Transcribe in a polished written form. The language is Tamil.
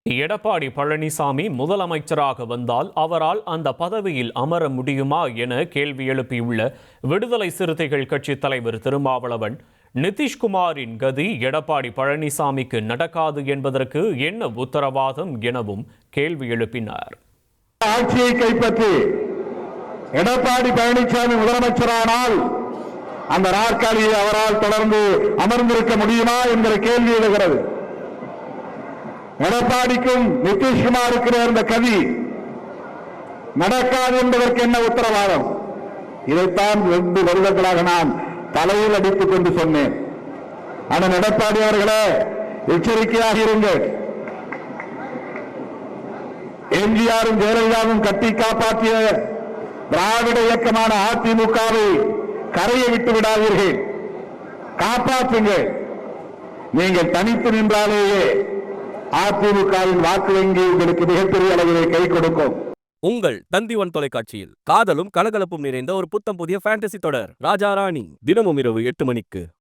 எடப்பாடி பழனிசாமி முதலமைச்சராக வந்தால் அவரால் அந்த பதவியில் அமர முடியுமா என கேள்வி எழுப்பியுள்ள விடுதலை சிறுத்தைகள் கட்சி தலைவர் திருமாவளவன், நிதிஷ்குமாரின் கதி எடப்பாடி பழனிசாமிக்கு நடக்காது என்பதற்கு என்ன உத்தரவாதம் எனவும் கேள்வி எழுப்பினார். ஆட்சியை கைப்பற்றி எடப்பாடி பழனிசாமி முதலமைச்சரானால் அந்த நாற்காலியை அவரால் தொடர்ந்து அமர்ந்திருக்க முடியுமா என்கிற கேள்வி எழுகிறது. எடப்பாடிக்கும் நிதிஷ்குமாருக்கு நேர்ந்த கதி நடக்காது என்பதற்கு என்ன உத்தரவாதம்? இதைத்தான் 2 வருடங்களாக நான் தலையில் அடித்துக் கொண்டு சொன்னேன். ஆனால் எடப்பாடி அவர்களே, எச்சரிக்கையாக இருங்கள். எம்ஜிஆரும் ஜெயலலிதாவும் கட்டி காப்பாற்றிய திராவிட இயக்கமான அதிமுகவை கரையை விட்டு விடாதீர்கள், காப்பாற்றுங்கள். நீங்கள் தனித்து நின்றாலேயே அதிமுகவின் வாக்கு வங்கி உங்களுக்கு மிகப்பெரிய அளவிலே கை கொடுக்கும். உங்கள் தந்தி ஒன் தொலைக்காட்சியில் காதலும் கலகலப்பும் நிறைந்த ஒரு புத்தம் புதிய ஃபேண்டசி தொடர் ராஜா ராணி தினமும் இரவு 8 மணிக்கு.